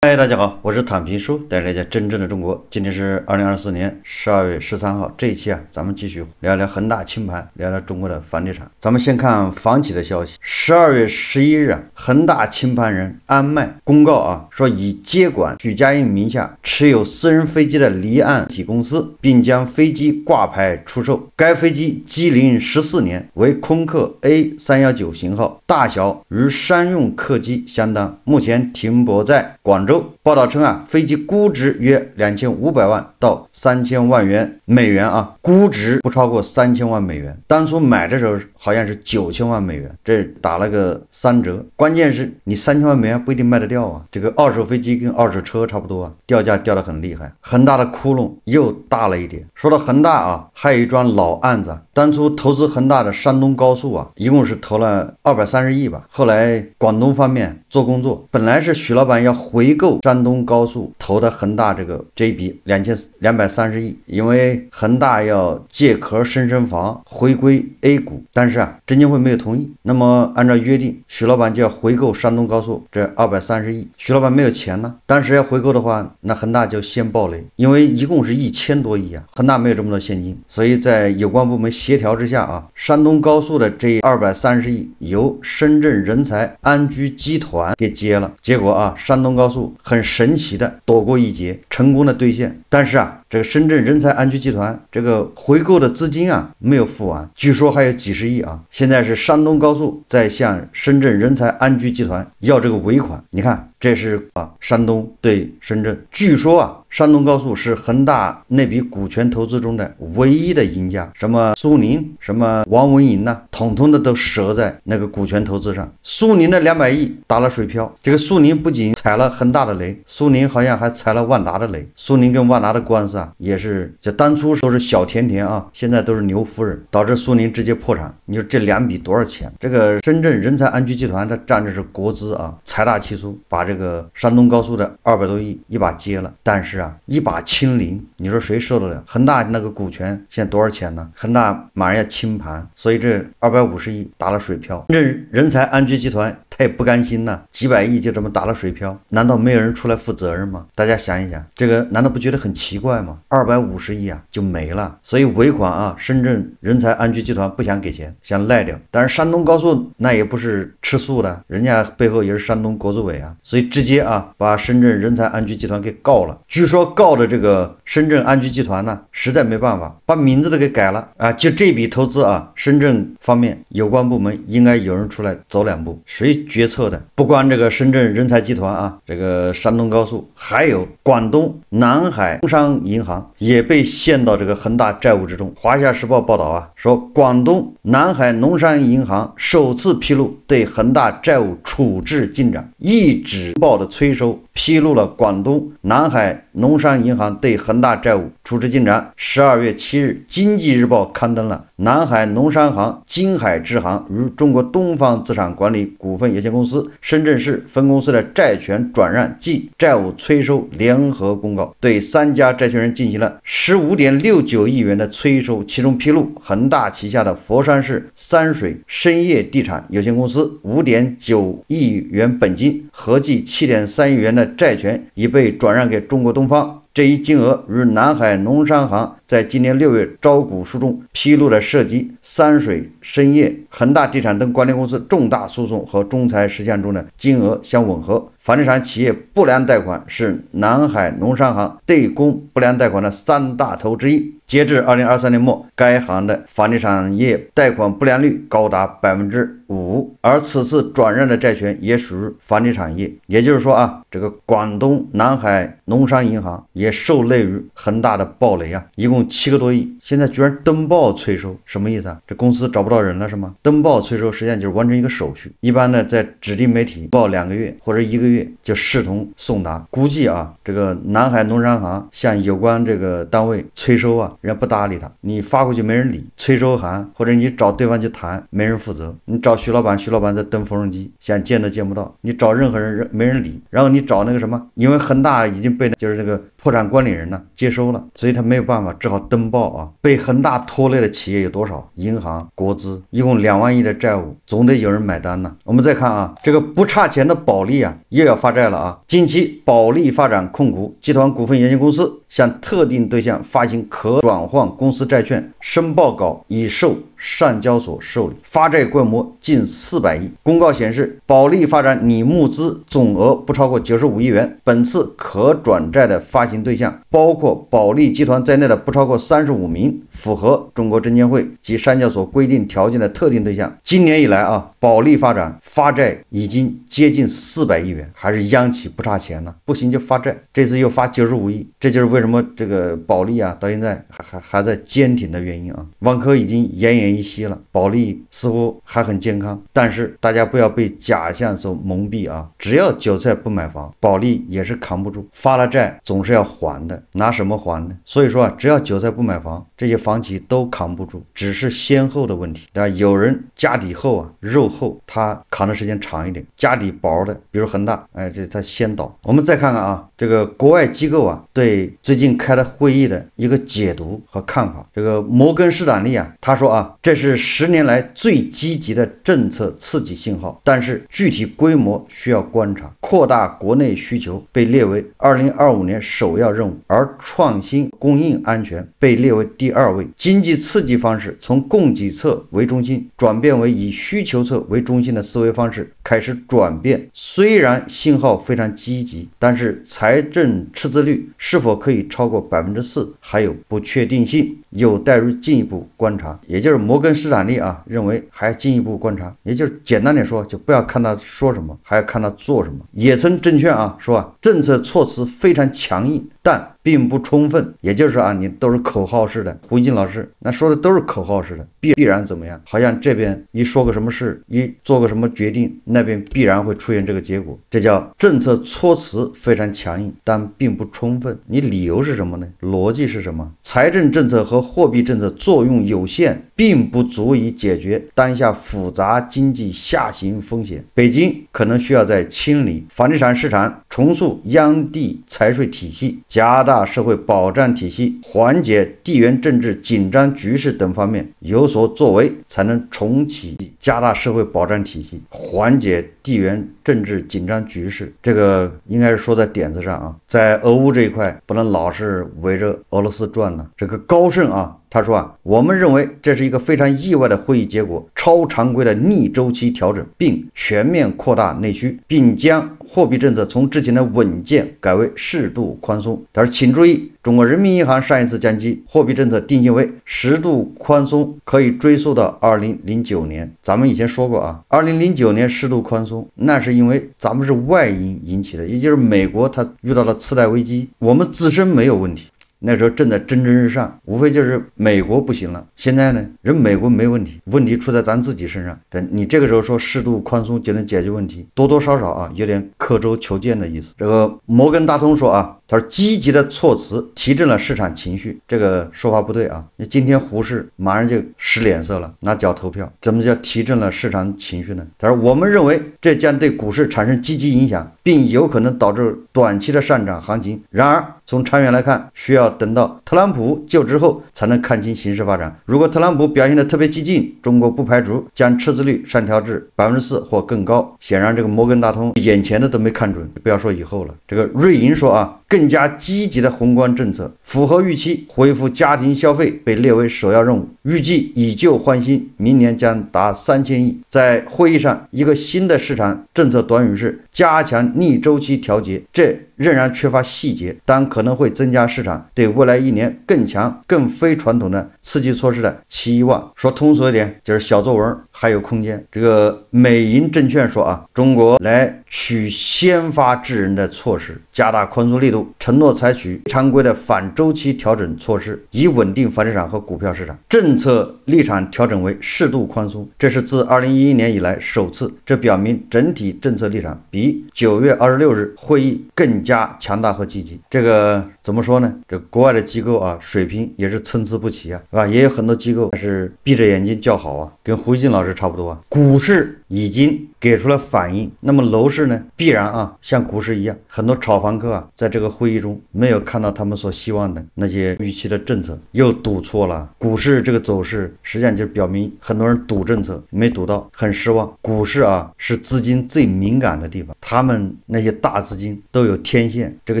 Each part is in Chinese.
嗨，大家好，我是躺平叔，带来一家真正的中国。今天是2024年12月13号，这一期咱们继续聊聊恒大清盘，聊聊中国的房地产。咱们先看房企的消息。12月11日恒大清盘人安迈公告说已接管许家印名下持有私人飞机的离岸体公司，并将飞机挂牌出售。该飞机机龄14年，为空客 A319 型号，大小与商用客机相当，目前停泊在广州。报道称飞机估值约2500万到3000万美元估值不超过3000万美元。当初买的时候好像是9000万美元，这打了个3折。关键是你3000万美元不一定卖得掉这个二手飞机跟二手车差不多掉价掉得很厉害。恒大的窟窿又大了一点。说到恒大还有一桩老案子。当初投资恒大的山东高速一共是投了230亿吧。后来广东方面做工作，本来是许老板要回购山东高速投的恒大这一笔2230亿，因为恒大要借壳深圳房回归 A 股，但是证监会没有同意。那么按照约定，许老板就要回购山东高速这230亿，许老板没有钱呢，当时要回购的话，那恒大就先爆雷，因为一共是1000多亿恒大没有这么多现金，所以在有关部门协调之下山东高速的这230亿由深圳人才安居集团给接了。结果山东高速很神奇的躲过一劫，成功的兑现。但是这个深圳人才安居集团这个回购的资金没有付完，据说还有几十亿现在是山东高速在向深圳人才安居集团要这个尾款。你看，这是山东对深圳。据说山东高速是恒大那笔股权投资中的唯一的赢家，什么苏宁什么王文银统统的都折在那个股权投资上。苏宁的200亿打了水漂，这个苏宁不仅踩了恒大的雷，苏宁好像还踩了万达的雷。苏宁跟万达的官司也是，就当初都是小甜甜现在都是牛夫人，导致苏宁直接破产。你说这2笔多少钱？这个深圳人才安居集团它占着是国资财大气粗，把这个山东高速的200多亿一把接了。但是一把清零，你说谁受得了？恒大那个股权现在多少钱呢？恒大马上要清盘，所以这250亿打了水漂。深圳人才安居集团他也不甘心几百亿就这么打了水漂，难道没有人出来负责任吗？大家想一想，这个难道不觉得很奇怪吗？250亿就没了。所以尾款深圳人才安居集团不想给钱，想赖掉。但是山东高速那也不是吃素的，人家背后也是山东国资委所以直接把深圳人才安居集团给告了。据说告的这个深圳安居集团实在没办法，把名字都给改了就这笔投资深圳方面有关部门应该有人出来走2步。谁决策的？不光这个深圳人才集团这个山东高速，还有广东南海农商银行也被陷到这个恒大债务之中。华夏时报报道说广东南海农商银行首次披露对恒大债务处置进展，一纸报的催收披露了广东南海农商银行对恒大债务处置进展。12月7日，经济日报刊登了南海农商行金海支行与中国东方资产管理股份有限公司深圳市分公司的债权转让暨债务催收联合公告，对3家债权人进行了15.69亿元的催收，其中披露恒大旗下的佛山市三水深业地产有限公司5.9亿元本金，合计7.3亿元的债权已被转让给中国东方。这一金额与南海农商行在今年6月招股书中披露的涉及三水深业、恒大地产等关联公司重大诉讼和仲裁事项中的金额相吻合。房地产企业不良贷款是南海农商行对公不良贷款的3大头之一。截至2023年末，该行的房地产业贷款不良率高达5%，而此次转让的债权也属于房地产业。也就是说这个广东南海农商银行也受累于恒大的暴雷一共7个多亿，现在居然登报催收，什么意思这公司找不到人了是吗？登报催收实际上就是完成一个手续，一般的在指定媒体报2个月或者1个月就视同送达。估计这个南海农商行向有关这个单位催收人家不搭理他，你发过去没人理，催收函或者你找对方去谈没人负责，你找徐老板，徐老板在蹬缝纫机，想见都见不到，你找任何人没人理。然后你找那个什么，因为恒大已经被就是那个破产管理人接收了，所以他没有办法，只好登报被恒大拖累的企业有多少？银行、国资，一共2万亿的债务，总得有人买单我们再看这个不差钱的保利又要发债了啊！近期，保利发展控股集团股份有限公司向特定对象发行可转换公司债券，申报稿已受上交所受理，发债规模近400亿。公告显示，保利发展拟募资总额不超过95亿元。本次可转债的发行对象包括保利集团在内的不超过35名符合中国证监会及上交所规定条件的特定对象。今年以来啊，保利发展发债已经接近400亿元，还是央企不差钱呢，不行就发债。这次又发95亿，这就是为什么这个保利啊到现在还在坚挺的原因啊。万科已经奄奄一息了，保利似乎还很健康，但是大家不要被假象所蒙蔽啊！只要韭菜不买房，保利也是扛不住，发了债总是要还的，拿什么还呢？所以说啊，只要韭菜不买房，这些房企都扛不住，只是先后的问题，对吧？有人家底厚啊，肉厚，他扛的时间长一点；家底薄的，比如恒大，这他先倒。我们再看看啊，这个国外机构啊对最近开的会议的一个解读和看法。这个摩根士丹利啊，他说啊，这是10年来最积极的政策刺激信号，但是具体规模需要观察。扩大国内需求被列为2025年首要任务，而创新供应安全被列为第2位。经济刺激方式从供给侧为中心转变为以需求侧为中心的思维方式开始转变。虽然信号非常积极，但是财政赤字率是否可以超过4%还有不确定性，有待于进一步观察。也就是摩根士丹利啊认为还进一步观察，也就是简单点说，就不要看他说什么，还要看他做什么。野村证券啊说啊，政策措辞非常强硬，但并不充分，也就是说啊，你都是口号式的。胡一金老师那说的都是口号式的，必然怎么样？好像这边一说个什么事，一做个什么决定，那边必然会出现这个结果。这叫政策措辞非常强硬，但并不充分。你理由是什么呢？逻辑是什么？财政政策和货币政策作用有限，并不足以解决当下复杂经济下行风险。北京可能需要在清理房地产市场、重塑央地财税体系、加大社会保障体系、缓解地缘政治紧张局势等方面有所作为，才能重启加大社会保障体系，缓解地缘政治紧张局势。这个应该是说在点子上啊，在俄乌这一块不能老是围着俄罗斯转呢。这个高盛啊他说啊，我们认为这是一个非常意外的会议结果，超常规的逆周期调整，并全面扩大内需，并将货币政策从之前的稳健改为适度宽松。但是请注意，中国人民银行上一次将其货币政策定性为适度宽松，可以追溯到2009年。咱们以前说过啊，2009年适度宽松，那是因为咱们是外因引起的，也就是美国它遇到了次贷危机，我们自身没有问题。那时候正在蒸蒸日上，无非就是美国不行了。现在呢，人美国没问题，问题出在咱自己身上。但你这个时候说适度宽松就能解决问题，多多少少啊，有点刻舟求剑的意思。这个摩根大通说啊，他说积极的措辞提振了市场情绪，这个说法不对啊。你今天胡适马上就使脸色了，拿脚投票，怎么叫提振了市场情绪呢？他说我们认为这将对股市产生积极影响，并有可能导致短期的上涨行情。然而从长远来看，需要等到特朗普就职后才能看清形势发展。如果特朗普表现得特别激进，中国不排除将赤字率上调至4%或更高。显然这个摩根大通眼前的都没看准，不要说以后了。这个瑞银说啊，更加积极的宏观政策符合预期，恢复家庭消费被列为首要任务，预计以旧换新，明年将达3000亿。在会议上，一个新的市场政策短语是加强逆周期调节，这仍然缺乏细节，但可能会增加市场对未来1年更强、更非传统的刺激措施的期望。说通俗一点，就是小作文还有空间。这个美银证券说啊，中国来取先发制人的措施，加大宽松力度，承诺采取常规的反周期调整措施，以稳定房地产和股票市场。政策立场调整为适度宽松，这是自2011年以来首次，这表明整体政策立场比9月26日会议更加强大和积极。这个怎么说呢？这国外的机构啊，水平也是参差不齐啊，是吧？也有很多机构是闭着眼睛叫好啊，跟胡一金老师差不多啊。股市已经给出了反应。那么楼市呢，必然像股市一样，很多炒房客在这个会议中没有看到他们所希望的那些预期的政策，又赌错了。股市这个走势实际上就表明很多人赌政策没赌到，很失望。股市是资金最敏感的地方，他们那些大资金都有天线，这个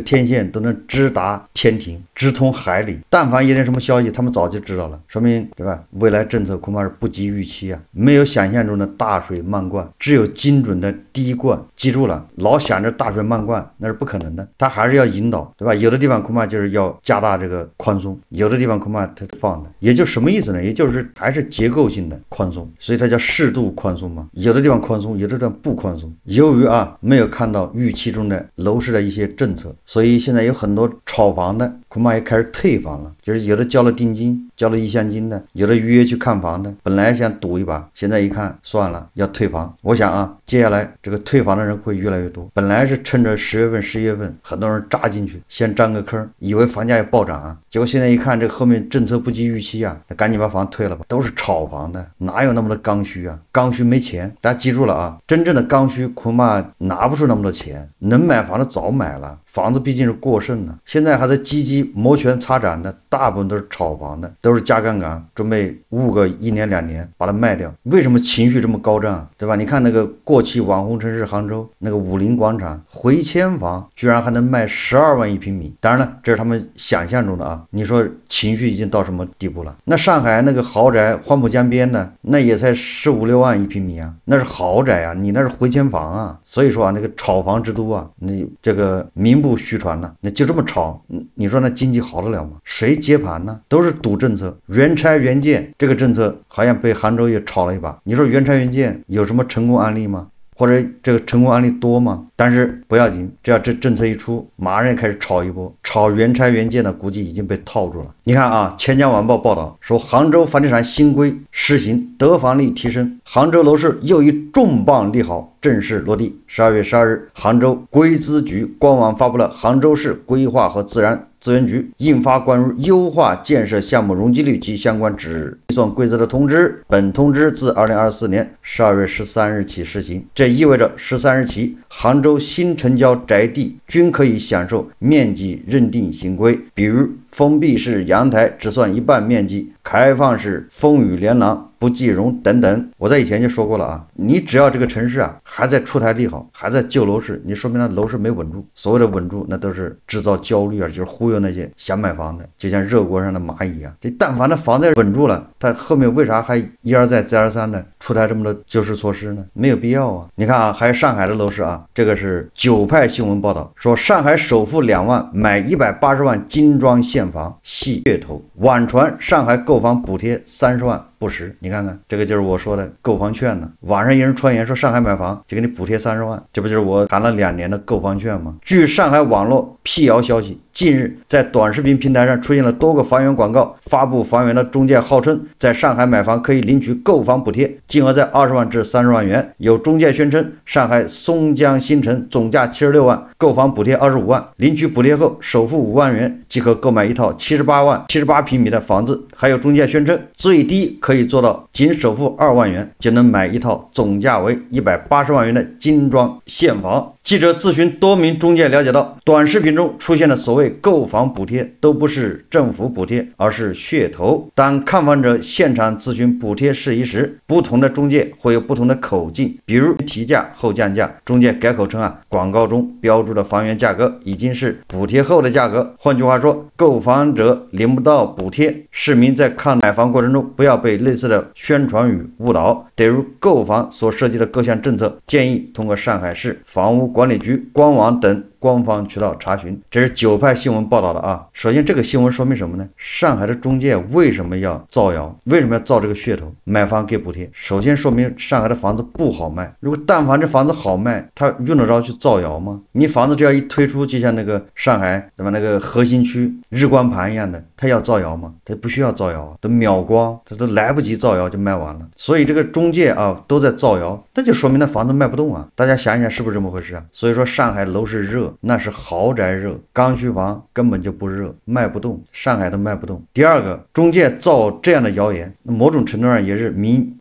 天线都能直达天庭，直通海里。但凡一点什么消息，他们早就知道了，说明对吧？未来政策恐怕是不及预期没有想象中的大水漫灌，只有精准的滴灌。记住了，老想着大水漫灌那是不可能的，他还是要引导，对吧？有的地方恐怕就是要加大这个宽松，有的地方恐怕它放的，也就什么意思呢？也就是还是结构性的宽松，所以它叫适度宽松嘛。有的地方宽松，有的地方不宽松。由于没有看到预期中的楼市的一些政策，所以现在有很多炒房的恐怕也开始退房了，就是有的交了定金，交了意向金的，有的预约去看房的，本来想赌一把，现在一看算了，要退房。我想接下来这个退房的人会越来越多。本来是趁着10月份、11月份，很多人扎进去，先占个坑，以为房价要暴涨结果现在一看，这个后面政策不及预期那赶紧把房退了吧。都是炒房的，哪有那么多刚需刚需没钱，大家记住了真正的刚需恐怕拿不出那么多钱，能买房的早买了，房子毕竟是过剩的，现在还在积极摩拳擦掌的，大部分都是炒房的，都是加杠杆，准备捂个1年2年把它卖掉。为什么情绪这么高涨，对吧？你看那个过气网红城市杭州那个武林广场回迁房居然还能卖12万1平米，当然了，这是他们想象中的你说情绪已经到什么地步了？那上海那个豪宅黄浦江边的那也才15、16万1平米那是豪宅你那是回迁房所以说那个炒房之都那这个名不虚传那就这么炒，你说那经济好得了吗？谁接盘呢？都是赌政策，原拆原建这个政策好像被杭州也炒了一把。你说原拆原建有什么成功案例吗？或者这个成功案例多吗？但是不要紧，只要这政策一出，马上也开始炒一波，炒原拆原建的估计已经被套住了。你看钱江晚报报道说，杭州房地产新规施行，得房率提升，杭州楼市又一重磅利好正式落地。12月12日，杭州规资局官网发布了杭州市规划和自然资源局印发关于优化建设项目容积率及相关指算规则的通知，本通知自2024年12月13日起施行。这意味着13日起，杭州新成交宅地均可以享受面积认定新规，比如封闭式阳台只算一半面积，开放式风雨连廊不计容等等。我在以前就说过了你只要这个城市还在出台利好，还在救楼市，你说明楼市没稳住。所谓的稳住，那都是制造焦虑就是忽悠那些想买房的，就像热锅上的蚂蚁这但凡的房子稳住了，它后面为啥还一而再再而三的出台这么多救市措施呢？没有必要你看还有上海的楼市这个是九派新闻报道说，上海首付2万买180万精装现房系噱头，网传上海购房补贴30万不实。你看看这个就是我说的购房券呢。网上有人传言说上海买房就给你补贴30万，这不就是我谈了2年的购房券吗？据上海网络辟谣消息，近日在短视频平台上出现了多个房源广告，发布房源的中介号称在上海买房可以领取购房补贴，金额在20万至30万元。有中介宣称上海松江新城总价76万，购房补贴25万，领取补贴后首付5万元即可购买一套78平米的房子。还有中介宣称最低可以做到仅首付2万元就能买一套总价为180万元的精装现房。记者咨询多名中介了解到，短视频中出现的所谓购房补贴都不是政府补贴，而是噱头。当看房者现场咨询补贴事宜时，不同的中介会有不同的口径，比如提价后降价，中介改口称广告中标注的房源价格已经是补贴后的价格。换句话说，购房者领不到补贴。市民在看买房过程中不要被类似的宣传语误导，得如购房所涉及的各项政策，建议通过上海市房屋管理局官网等官方渠道查询。这是九派新闻报道的首先这个新闻说明什么呢？上海的中介为什么要造谣？为什么要造这个噱头？买房给补贴，首先说明上海的房子不好卖。如果但凡这房子好卖，他用得着去造谣吗？你房子只要一推出，就像那个上海对吧，那个核心区日光盘一样的，他要造谣吗？他不需要造谣都秒光，他都来不及造谣就卖完了。所以这个中介都在造谣，那就说明那房子卖不动大家想一想是不是这么回事所以说上海楼市热，那是豪宅热，刚需房根本就不热，卖不动，上海都卖不动。第二个，中介造这样的谣言，某种程度上也是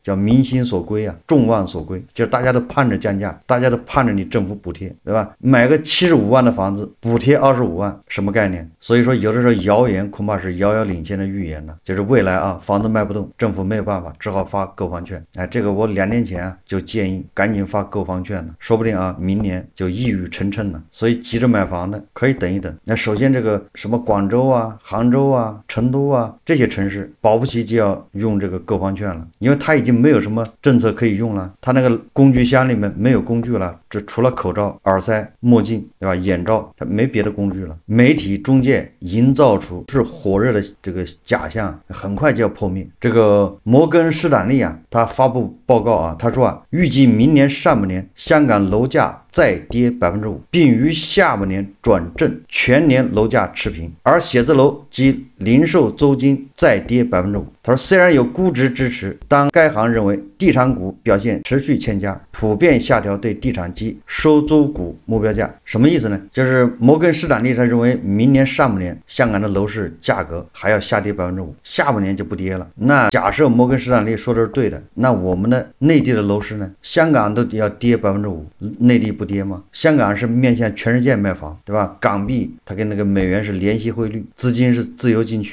叫民心所归啊，众望所归，就是大家都盼着降价，大家都盼着你政府补贴，对吧？买个75万的房子，补贴25万，什么概念？所以说有的时候谣言恐怕是遥遥领先的预言呢，就是未来啊，房子卖不动，政府没有办法，只好发购房券。哎，这个我2年前就建议赶紧发购房券了，说不定啊，明年就一语成谶了。所以急着买房的可以等一等。那首先这个什么广州啊、杭州啊、成都啊这些城市，保不齐就要用这个购房券了，因为它已经没有什么政策可以用了，它那个工具箱里面没有工具了，这除了口罩、耳塞、墨镜，对吧？眼罩，它没别的工具了。媒体中介营造出是火热的这个假象，很快就要破灭。这个摩根士丹利啊，他发布报告啊，他说啊，预计明年上半年香港楼价再跌5%，并于下半年转正，全年楼价持平，而写字楼及零售租金再跌5%。他说，虽然有估值支持，但该行认为地产股表现持续欠佳，普遍下调对地产及收租股目标价。什么意思呢？就是摩根士丹利他认为明年上半年香港的楼市价格还要下跌5%，下半年就不跌了。那假设摩根士丹利说的是对的，那我们的内地的楼市呢？香港都要跌5%，内地不跌吗？香港是面向全世界卖房，对吧？港币它跟那个美元是联系汇率，资金是自由进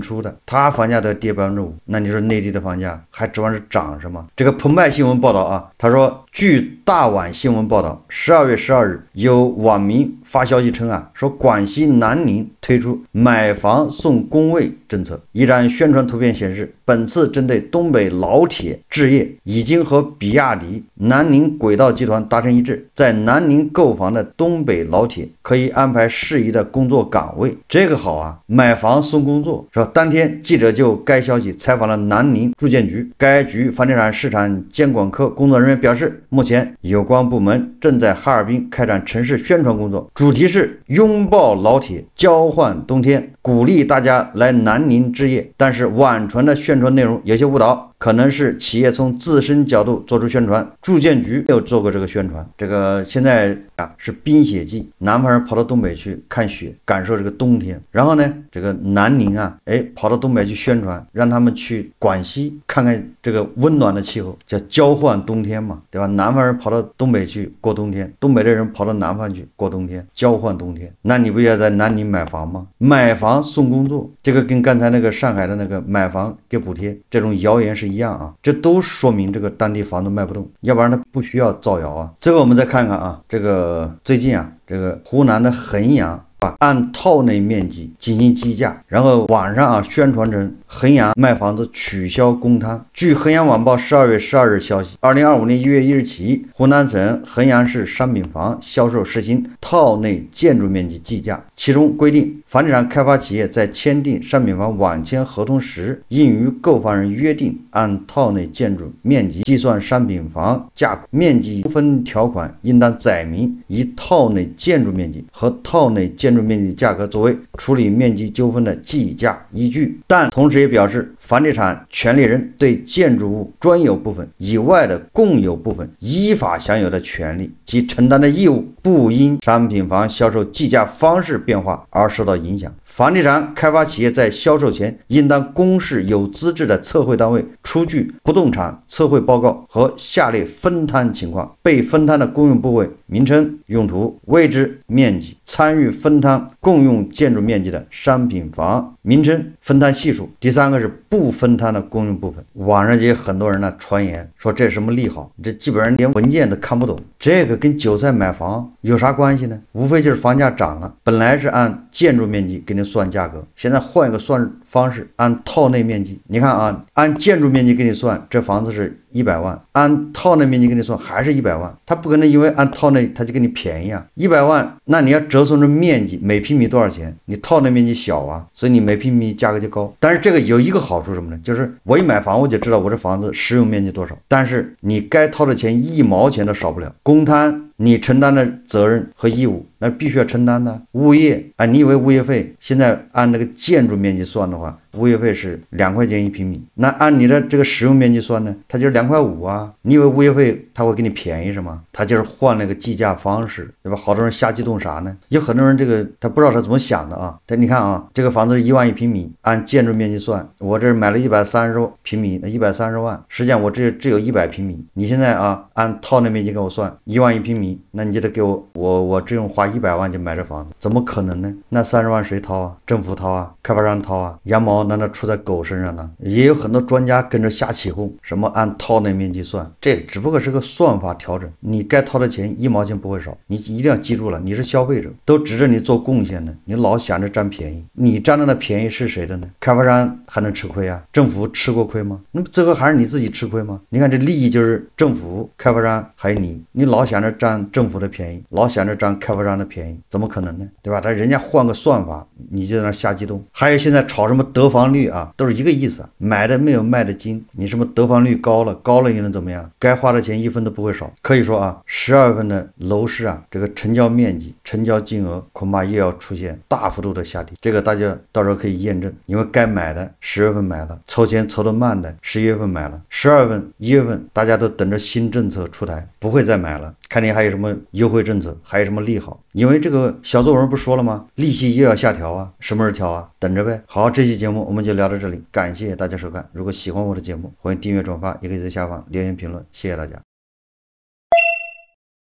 出的，它房价都要跌5%，那你说内地的房价还指望是涨是吗？这个澎湃新闻报道啊，他说，据大碗新闻报道，12月12日有网民发消息称啊，说广西南宁推出买房送工位政策。一张宣传图片显示，本次针对东北老铁置业，已经和比亚迪、南宁轨道集团达成一致，在南宁购房的东北老铁可以安排适宜的工作岗位。这个好啊，买房送工作是吧？当天记者就该消息采访了南宁住建局，该局房地产市场监管科工作人员表示，目前有关部门正在哈尔滨开展城市宣传工作，主题是拥抱老铁，交换冬天，鼓励大家来南宁置业。但是网传的宣传内容有些误导，可能是企业从自身角度做出宣传，住建局没有做过这个宣传。这个现在啊是冰雪季，南方人跑到东北去看雪，感受这个冬天。然后呢，这个南宁啊，跑到东北去宣传，让他们去广西看看这个温暖的气候，叫交换冬天嘛，对吧？南方人跑到东北去过冬天，东北的人跑到南方去过冬天，交换冬天。那你不要在南宁买房吗？买房送工作，这个跟刚才那个上海的那个买房给补贴这种谣言是一样啊，这都说明这个当地房子卖不动，要不然它不需要造谣啊。最后我们再看看啊，这个最近啊，这个湖南的衡阳按套内面积进行计价，然后网上啊宣传成衡阳卖房子取消公摊。据衡阳晚报12月12日消息，2025年1月1日起，湖南省衡阳市商品房销售实行套内建筑面积计价，其中规定，房地产开发企业在签订商品房网签合同时，应与购房人约定按套内建筑面积计算商品房价款，面积纠纷条款应当载明以套内建筑面积和套内建筑面积价格作为处理面积纠纷的计价依据。但同时也表示，房地产权利人对建筑物专有部分以外的共有部分依法享有的权利及承担的义务，不因商品房销售计价方式变化而受到影响。房地产开发企业在销售前应当公示有资质的测绘单位出具不动产测绘报告和下列分摊情况：被分摊的公用部位名称、用途、位置、面积，参与分摊共用建筑面积的商品房名称、分摊系数。第三个是不分摊的公用部分。网上就有很多人呢传言说这是什么利好，这基本上连文件都看不懂，这个跟韭菜买房有啥关系呢？无非就是房价涨了，本来是按建筑面积给你算价格，现在换一个算方式，按套内面积。你看啊，按建筑面积给你算，这房子是100万，按套内面积给你算还是100万，他不可能因为按套内他就给你便宜啊。100万，那你要折算成面积，每平米多少钱？你套内面积小啊，所以你每平米价格就高。但是这个有一个好处什么呢？就是我一买房我就知道我这房子实用面积多少，但是你该掏的钱1毛钱都少不了。公摊你承担的责任和义务那必须要承担的。物业你以为物业费现在按那个建筑面积算的话，物业费是2块钱一平米，那按你的这个使用面积算呢，它就是2.5块啊。你以为物业费它会给你便宜是吗？它就是换了个计价方式，对吧？好多人瞎激动啥呢？有很多人这个他不知道他怎么想的啊。但你看啊，这个房子是1万一平米，按建筑面积算，我这买了130平米，那130万，实际上我这只有100平米。你现在啊，按套内面积给我算1万一平米，那你就得给我只用花100万就买这房子，怎么可能呢？那30万谁掏啊？政府掏啊，开发商掏啊，羊毛难道出在狗身上呢？也有很多专家跟着瞎起哄，什么按套内面积算，这只不过是个算法调整，你该掏的钱1毛钱不会少。你一定要记住了，你是消费者，都指着你做贡献的，你老想着占便宜，你占的那便宜是谁的呢？开发商还能吃亏啊？政府吃过亏吗？那么最后还是你自己吃亏吗？你看这利益就是政府、开发商还有你老想着占政府的便宜，老想着占开发商的便宜，怎么可能呢？对吧？但人家换个算法，你就在那瞎激动。还有现在炒什么得房率啊，都是一个意思，买的没有卖的精。你什么得房率高了又能怎么样？该花的钱一分都不会少。可以说啊，12月份的楼市啊，这个成交面积、成交金额恐怕又要出现大幅度的下跌。这个大家到时候可以验证，因为该买的10月份买了，筹钱筹得慢的11月份买了，12月份、1月份大家都等着新政策出台，不会再买了。看你还有什么优惠政策，还有什么利好？因为这个小作文不说了吗？利息又要下调啊，什么时候调啊？等着呗。好，这期节目我们就聊到这里，感谢大家收看。如果喜欢我的节目，欢迎订阅转发，也可以在下方留言评论，谢谢大家。